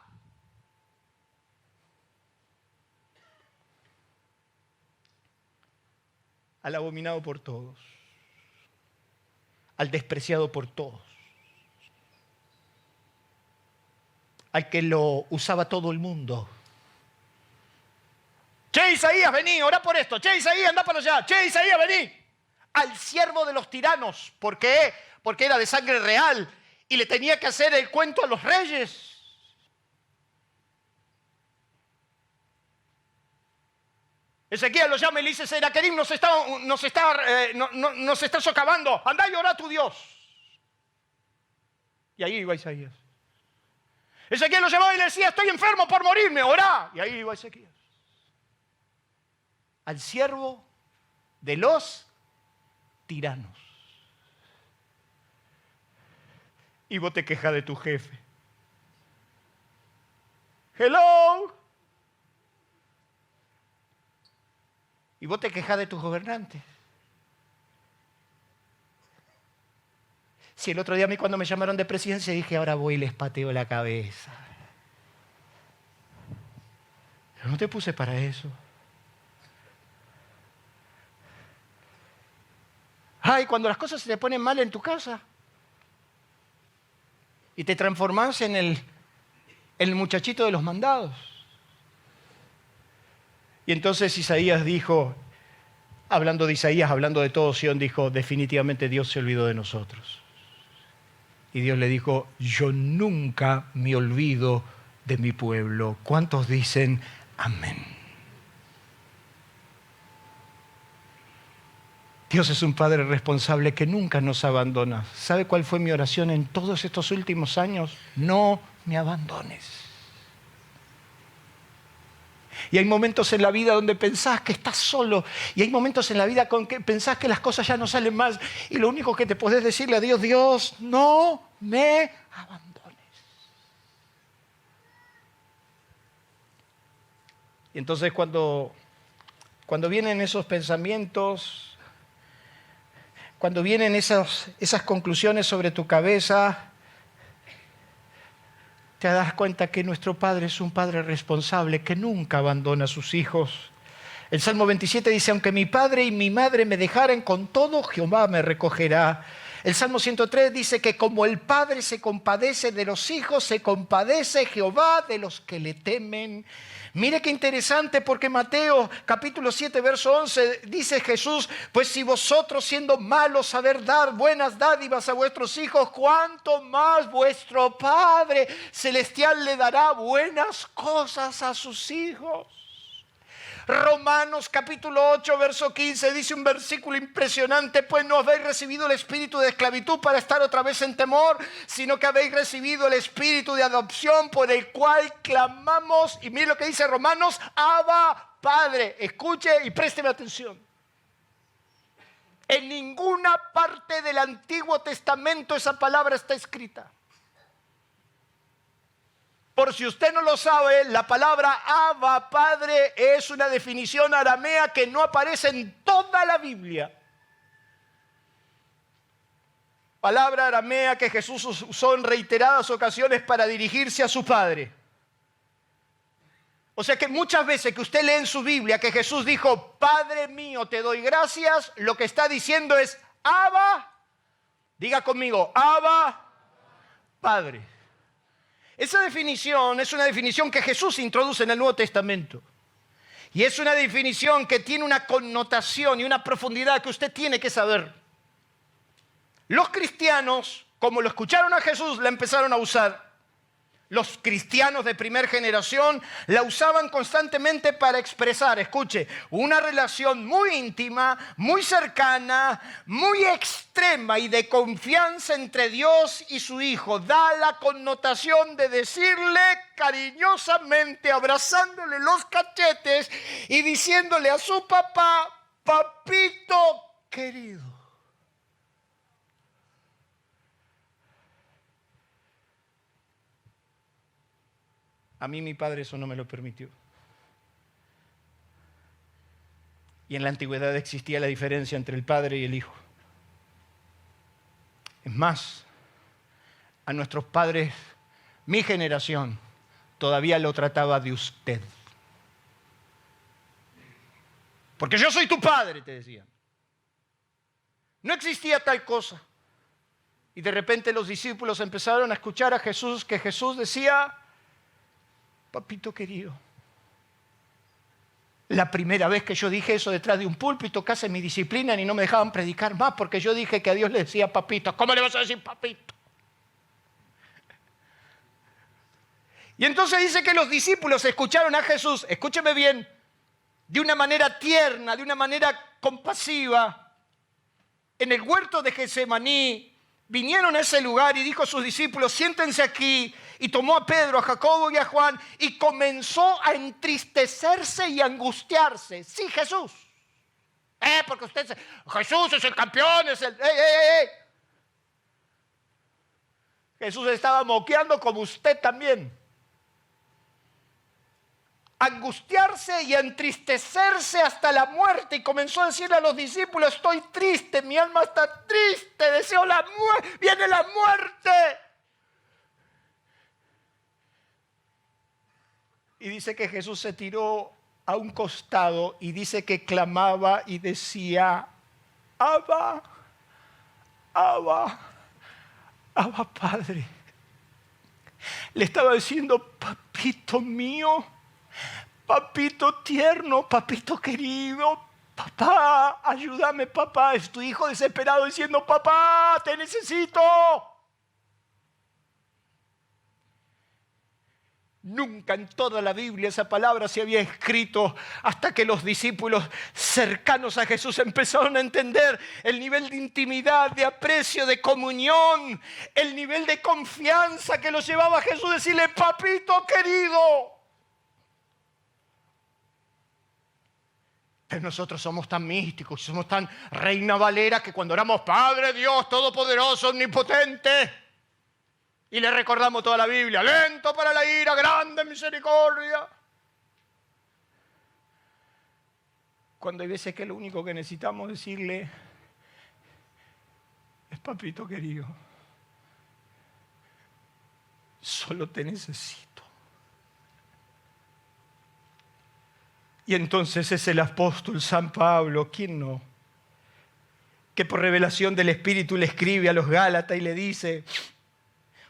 Al abominado por todos, al despreciado por todos, al que lo usaba todo el mundo. Che, Isaías, vení, orá por esto. Che, Isaías, anda para allá. Che, Isaías, vení. Al siervo de los tiranos. ¿Por qué? Porque era de sangre real y le tenía que hacer el cuento a los reyes. Ezequiel lo llama y le dice: Sennacherib nos está socavando. Andá y orá a tu Dios. Y ahí iba Isaías. Ezequiel lo llamaba y le decía: estoy enfermo por morirme, orá. Y ahí iba Ezequiel. Al siervo de los tiranos. Y vos te quejas de tu jefe. Hello. Y vos te quejas de tus gobernantes. Si el otro día a mí cuando me llamaron de presidencia dije: ahora voy y les pateo la cabeza. Pero no te puse para eso. Ay, cuando las cosas se te ponen mal en tu casa y te transformás en el muchachito de los mandados. Y entonces Isaías dijo, hablando de Isaías, hablando de todo Sión, dijo: definitivamente Dios se olvidó de nosotros. Y Dios le dijo: yo nunca me olvido de mi pueblo. ¿Cuántos dicen amén? Dios es un Padre responsable que nunca nos abandona. ¿Sabe cuál fue mi oración en todos estos últimos años? No me abandones. Y hay momentos en la vida donde pensás que estás solo. Y hay momentos en la vida con que pensás que las cosas ya no salen más. Y lo único que te podés decirle a Dios: Dios, no me abandones. Y entonces cuando vienen esos pensamientos, cuando vienen esas conclusiones sobre tu cabeza, te das cuenta que nuestro Padre es un Padre responsable que nunca abandona a sus hijos. El Salmo 27 dice: aunque mi padre y mi madre me dejaren, con todo Jehová me recogerá. El Salmo 103 dice que como el Padre se compadece de los hijos, se compadece Jehová de los que le temen. Mire qué interesante, porque Mateo capítulo 7 verso 11 dice Jesús: pues si vosotros siendo malos saber dar buenas dádivas a vuestros hijos, cuánto más vuestro Padre celestial le dará buenas cosas a sus hijos. Romanos capítulo 8 verso 15 dice un versículo impresionante: pues no habéis recibido el espíritu de esclavitud para estar otra vez en temor, sino que habéis recibido el espíritu de adopción, por el cual clamamos. Y mire lo que dice Romanos: Abba, Padre. Escuche y présteme atención. En ninguna parte del Antiguo Testamento esa palabra está escrita. Por si usted no lo sabe, la palabra Abba, Padre, es una definición aramea que no aparece en toda la Biblia. Palabra aramea que Jesús usó en reiteradas ocasiones para dirigirse a su Padre. O sea que muchas veces que usted lee en su Biblia que Jesús dijo: Padre mío, te doy gracias, lo que está diciendo es: Abba, diga conmigo, Abba, Padre. Esa definición es una definición que Jesús introduce en el Nuevo Testamento. Y es una definición que tiene una connotación y una profundidad que usted tiene que saber. Los cristianos, como lo escucharon a Jesús, la empezaron a usar. Los cristianos de primera generación la usaban constantemente para expresar, escuche, una relación muy íntima, muy cercana, muy extrema y de confianza entre Dios y su Hijo. Da la connotación de decirle cariñosamente, abrazándole los cachetes y diciéndole a su papá, papito querido. A mí mi padre eso no me lo permitió. Y en la antigüedad existía la diferencia entre el padre y el hijo. Es más, a nuestros padres, mi generación, todavía lo trataba de usted. Porque yo soy tu padre, te decían. No existía tal cosa. Y de repente los discípulos empezaron a escuchar a Jesús, que Jesús decía, papito querido. La primera vez que yo dije eso detrás de un púlpito, casi me disciplinan y no me dejaban predicar más porque yo dije que a Dios le decía papito. ¿Cómo le vas a decir papito? Y entonces dice que los discípulos escucharon a Jesús, escúcheme bien, de una manera tierna, de una manera compasiva. En el huerto de Getsemaní vinieron a ese lugar y dijo a sus discípulos, siéntense aquí. Y tomó a Pedro, a Jacobo y a Juan y comenzó a entristecerse y angustiarse. Sí, Jesús. Porque Jesús es el campeón, es el... Jesús estaba moqueando como usted también. Angustiarse y entristecerse hasta la muerte. Y comenzó a decirle a los discípulos, estoy triste, mi alma está triste, deseo la muerte, viene la muerte. Y dice que Jesús se tiró a un costado y dice que clamaba y decía, Abba, Abba, Abba Padre. Le estaba diciendo, papito mío, papito tierno, papito querido, papá, ayúdame papá. Es tu hijo desesperado diciendo, papá, te necesito. Nunca en toda la Biblia esa palabra se había escrito hasta que los discípulos cercanos a Jesús empezaron a entender el nivel de intimidad, de aprecio, de comunión, el nivel de confianza que los llevaba a Jesús a decirle, papito querido. Pero nosotros somos tan místicos, somos tan Reina Valera que cuando oramos Padre Dios Todopoderoso, Omnipotente, y le recordamos toda la Biblia, lento para la ira, grande misericordia. Cuando hay veces que lo único que necesitamos decirle es papito querido, solo te necesito. Y entonces es el apóstol San Pablo, ¿quién no? Que por revelación del Espíritu le escribe a los Gálatas y le dice,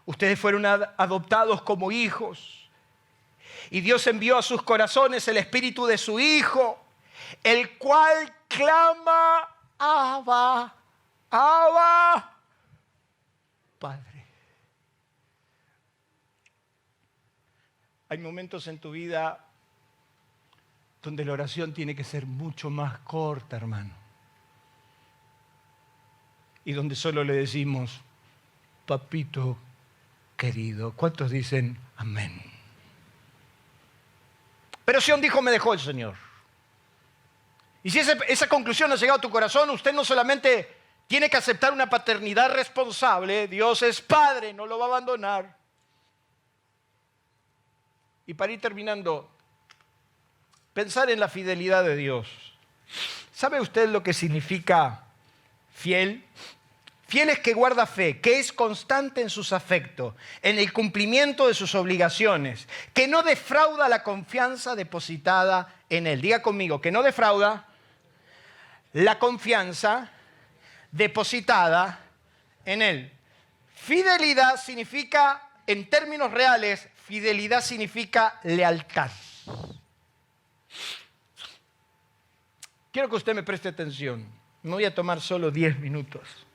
ustedes fueron adoptados como hijos y Dios envió a sus corazones el Espíritu de su Hijo, el cual clama, Abba, Abba, Padre. Hay momentos en tu vida donde la oración tiene que ser mucho más corta, hermano. Y donde solo le decimos, papito querido. ¿Cuántos dicen amén? Pero si un hijo me dejó el Señor. Y si esa conclusión ha llegado a tu corazón, usted no solamente tiene que aceptar una paternidad responsable, Dios es Padre, no lo va a abandonar. Y para ir terminando, pensar en la fidelidad de Dios. ¿Sabe usted lo que significa fiel? Fiel es que guarda fe, que es constante en sus afectos, en el cumplimiento de sus obligaciones, que no defrauda la confianza depositada en él. Diga conmigo, que no defrauda la confianza depositada en él. Fidelidad significa, en términos reales, fidelidad significa lealtad. Quiero que usted me preste atención. Me voy a tomar solo 10 minutos.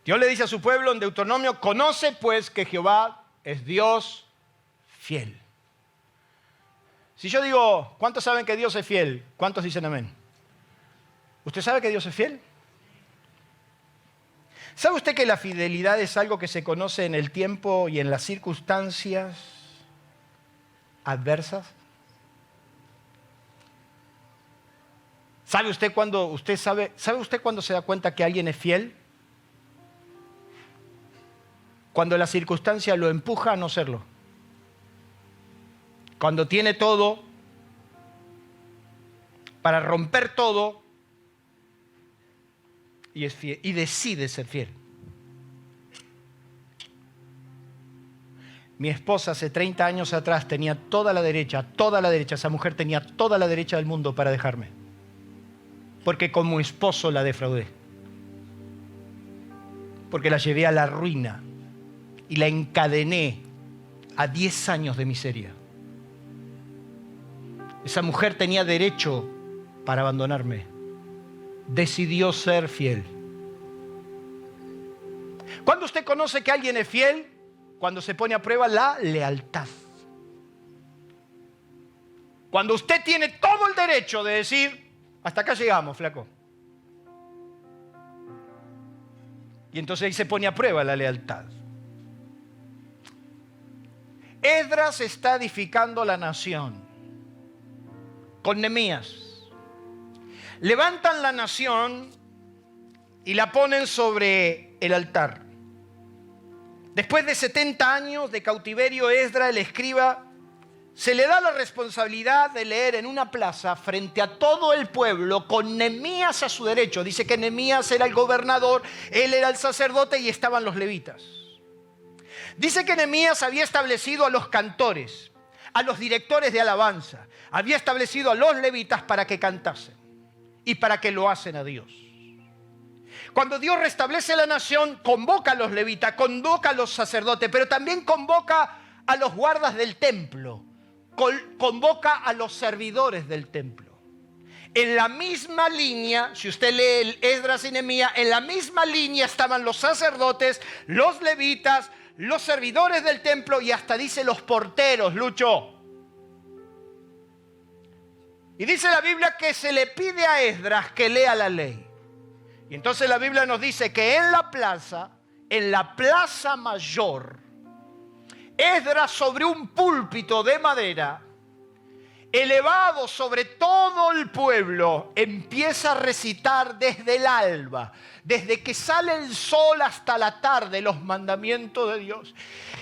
Dios le dice a su pueblo en Deuteronomio, conoce pues que Jehová es Dios fiel. Si yo digo, ¿cuántos saben que Dios es fiel? ¿Cuántos dicen amén? ¿Usted sabe que Dios es fiel? ¿Sabe usted que la fidelidad es algo que se conoce en el tiempo y en las circunstancias adversas? ¿Sabe usted cuándo se da cuenta que alguien es fiel? Cuando la circunstancia lo empuja a no serlo. Cuando tiene todo para romper todo y es fiel, y decide ser fiel. Mi esposa hace 30 años atrás tenía toda la derecha, esa mujer tenía toda la derecha del mundo para dejarme. Porque como esposo la defraudé. Porque la llevé a la ruina y la encadené a 10 años de miseria. Esa mujer tenía derecho para abandonarme. Decidió ser fiel. ¿Cuándo usted conoce que alguien es fiel? Cuando se pone a prueba la lealtad. Cuando usted tiene todo el derecho de decir, hasta acá llegamos, flaco. Y entonces ahí se pone a prueba la lealtad. Esdras está edificando la nación con Nehemías. Levantan la nación y la ponen sobre el altar. Después de 70 años de cautiverio, Esdras, el escriba, se le da la responsabilidad de leer en una plaza frente a todo el pueblo con Nehemías a su derecho. Dice que Nehemías era el gobernador, él era el sacerdote y estaban los levitas. Dice que Nehemías había establecido a los cantores, a los directores de alabanza, había establecido a los levitas para que cantasen y para que lo hacen a Dios. Cuando Dios restablece la nación, convoca a los levitas, convoca a los sacerdotes, pero también convoca a los guardas del templo, convoca a los servidores del templo. En la misma línea, si usted lee el Esdras y Nehemías, en la misma línea estaban los sacerdotes, los levitas, los servidores del templo y hasta dice los porteros, Lucho. Y dice la Biblia que se le pide a Esdras que lea la ley. Y entonces la Biblia nos dice que en la plaza mayor, Esdras sobre un púlpito de madera, elevado sobre todo el pueblo, empieza a recitar desde el alba, desde que sale el sol hasta la tarde, los mandamientos de Dios.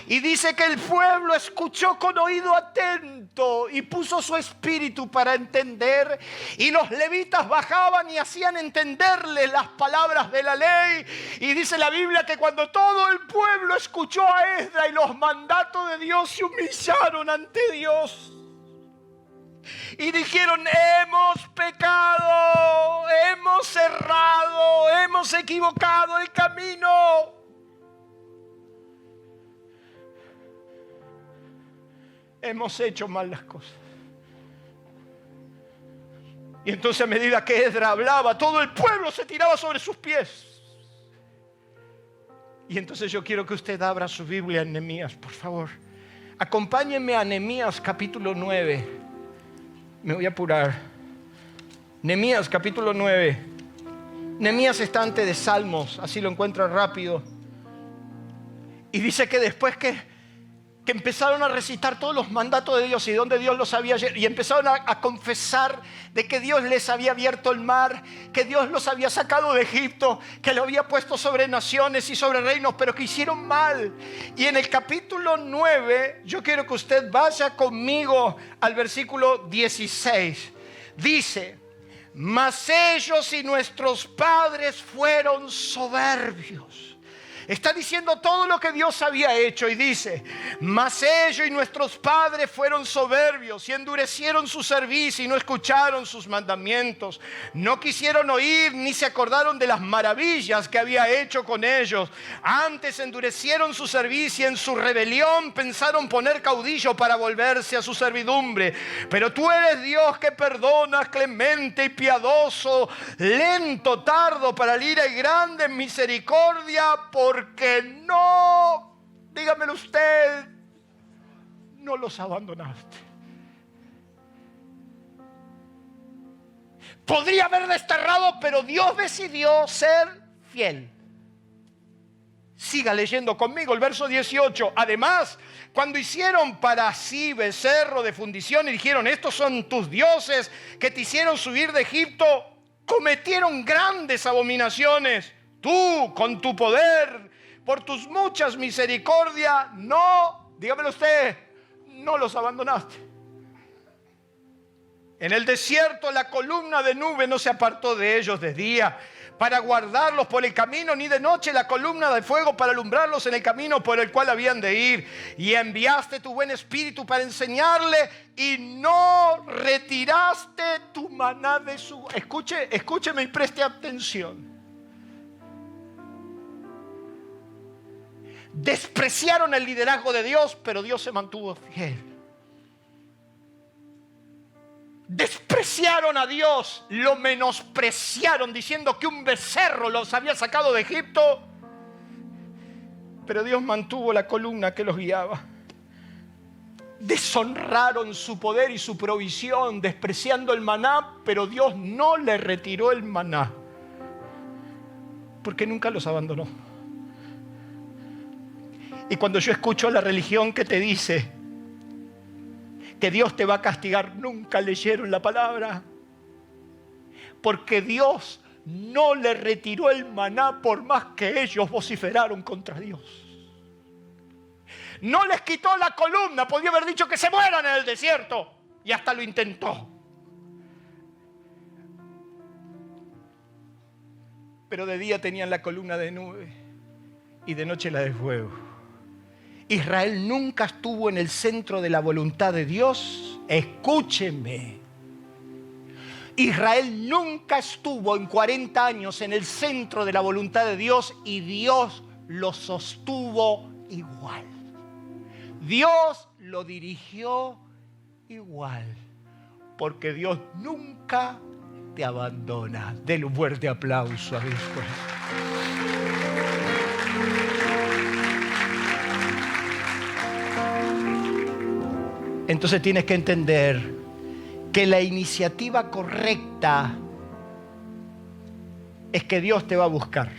Y dice que el pueblo escuchó con oído atento y puso su espíritu para entender. Y los levitas bajaban y hacían entenderles las palabras de la ley. Y dice la Biblia que cuando todo el pueblo escuchó a Esdras y los mandatos de Dios, se humillaron ante Dios. Y dijeron, hemos pecado, hemos errado, hemos equivocado el camino. Hemos hecho mal las cosas. Y entonces a medida que Esdras hablaba, todo el pueblo se tiraba sobre sus pies. Y entonces yo quiero que usted abra su Biblia en Nehemías, por favor. Acompáñenme a Nehemías capítulo 9. Me voy a apurar. Nehemías capítulo 9. Nehemías está antes de Salmos, así lo encuentra rápido. Y dice que después que empezaron a recitar todos los mandatos de Dios y donde Dios los había, y empezaron a confesar de que Dios les había abierto el mar, que Dios los había sacado de Egipto, que lo había puesto sobre naciones y sobre reinos, pero que hicieron mal. Y en el capítulo 9, yo quiero que usted vaya conmigo al versículo 16. Dice, mas ellos y nuestros padres fueron soberbios. Está diciendo todo lo que Dios había hecho y dice: mas ellos y nuestros padres fueron soberbios y endurecieron su cerviz y no escucharon sus mandamientos. No quisieron oír ni se acordaron de las maravillas que había hecho con ellos. Antes endurecieron su cerviz y en su rebelión pensaron poner caudillo para volverse a su servidumbre. Pero tú eres Dios que perdonas, clemente y piadoso, lento, tardo para la ira y grande en misericordia, porque no, dígamelo usted, no los abandonaste. Podría haber desterrado, pero Dios decidió ser fiel. Siga leyendo conmigo el verso 18. Además, cuando hicieron para sí becerro de fundición y dijeron: estos son tus dioses que te hicieron subir de Egipto, cometieron grandes abominaciones. Tú, con tu poder, por tus muchas misericordias, no, dígamelo usted, no los abandonaste. En el desierto la columna de nube no se apartó de ellos de día para guardarlos por el camino, ni de noche la columna de fuego para alumbrarlos en el camino por el cual habían de ir. Y enviaste tu buen espíritu para enseñarle y no retiraste tu maná de su... Escúcheme y preste atención. Despreciaron el liderazgo de Dios, pero Dios se mantuvo fiel. Despreciaron a Dios, lo menospreciaron diciendo que un becerro los había sacado de Egipto, pero Dios mantuvo la columna que los guiaba. Deshonraron su poder y su provisión, despreciando el maná, pero Dios no le retiró el maná, porque nunca los abandonó. Y cuando yo escucho a la religión que te dice que Dios te va a castigar, nunca leyeron la palabra. Porque Dios no le retiró el maná por más que ellos vociferaron contra Dios. No les quitó la columna, podía haber dicho que se mueran en el desierto, y hasta lo intentó. Pero de día tenían la columna de nube y de noche la de fuego. Israel nunca estuvo en el centro de la voluntad de Dios. Escúcheme. Israel nunca estuvo en 40 años en el centro de la voluntad de Dios y Dios lo sostuvo igual. Dios lo dirigió igual. Porque Dios nunca te abandona. Denle un fuerte aplauso a Dios. Entonces tienes que entender que la iniciativa correcta es que Dios te va a buscar.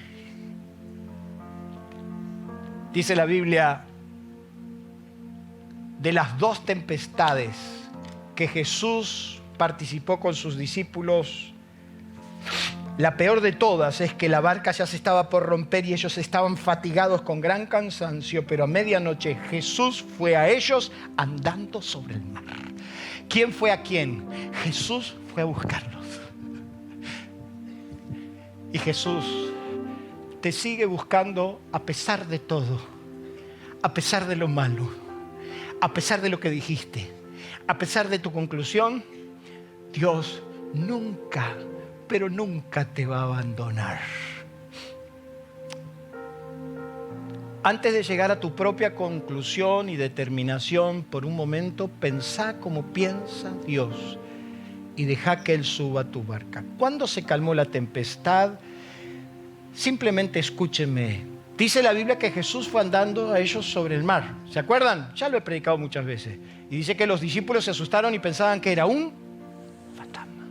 Dice la Biblia, de las 2 tempestades que Jesús participó con sus discípulos, la peor de todas es que la barca ya se estaba por romper y ellos estaban fatigados con gran cansancio, pero a medianoche Jesús fue a ellos andando sobre el mar. ¿Quién fue a quién? Jesús fue a buscarlos. Y Jesús te sigue buscando a pesar de todo, a pesar de lo malo, a pesar de lo que dijiste, a pesar de tu conclusión. Dios nunca, pero nunca te va a abandonar. Antes de llegar a tu propia conclusión y determinación, por un momento pensá como piensa Dios y deja que Él suba a tu barca. ¿Cuándo se calmó la tempestad? Simplemente escúcheme. Dice la Biblia que Jesús fue andando a ellos sobre el mar. ¿Se acuerdan? Ya lo he predicado muchas veces. Y dice que los discípulos se asustaron y pensaban que era un fantasma.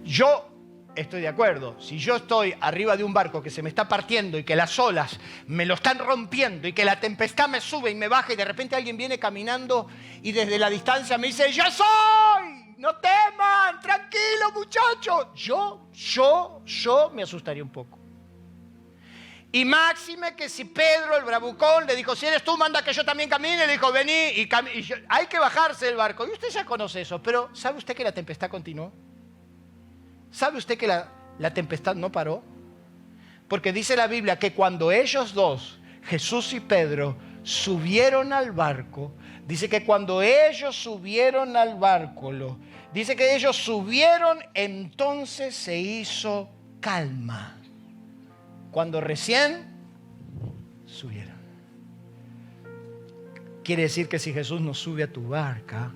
Yo estoy de acuerdo. Si yo estoy arriba de un barco que se me está partiendo y que las olas me lo están rompiendo y que la tempestad me sube y me baja y de repente alguien viene caminando y desde la distancia me dice: ¡yo soy! ¡No teman! ¡Tranquilo, muchachos! Yo me asustaría un poco. Y máxime que si Pedro, el bravucón, le dijo: si eres tú, manda que yo también camine. Le dijo: vení. Hay que bajarse del barco. Y usted ya conoce eso. Pero ¿sabe usted que la tempestad continuó? ¿Sabe usted que la tempestad no paró? Porque dice la Biblia que cuando ellos dos, Jesús y Pedro, subieron al barco, dice que cuando ellos subieron al barco, dice que ellos subieron, entonces se hizo calma. Cuando recién subieron. Quiere decir que si Jesús no sube a tu barca,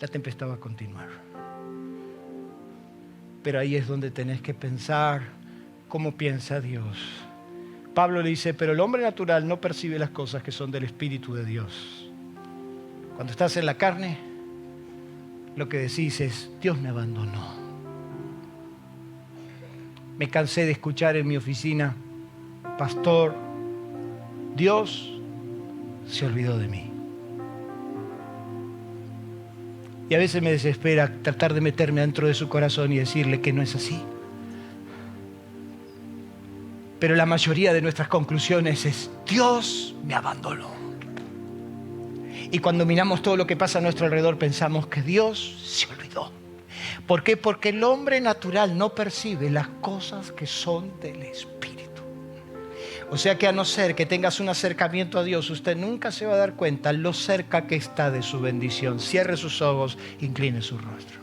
la tempestad va a continuar. Pero ahí es donde tenés que pensar cómo piensa Dios. Pablo le dice, pero el hombre natural no percibe las cosas que son del Espíritu de Dios. Cuando estás en la carne, lo que decís es, Dios me abandonó. Me cansé de escuchar en mi oficina, pastor, Dios se olvidó de mí. Y a veces me desespera tratar de meterme dentro de su corazón y decirle que no es así. Pero la mayoría de nuestras conclusiones es, Dios me abandonó. Y cuando miramos todo lo que pasa a nuestro alrededor, pensamos que Dios se olvidó. ¿Por qué? Porque el hombre natural no percibe las cosas que son del Espíritu. O sea que a no ser que tengas un acercamiento a Dios, usted nunca se va a dar cuenta lo cerca que está de su bendición. Cierre sus ojos, incline su rostro.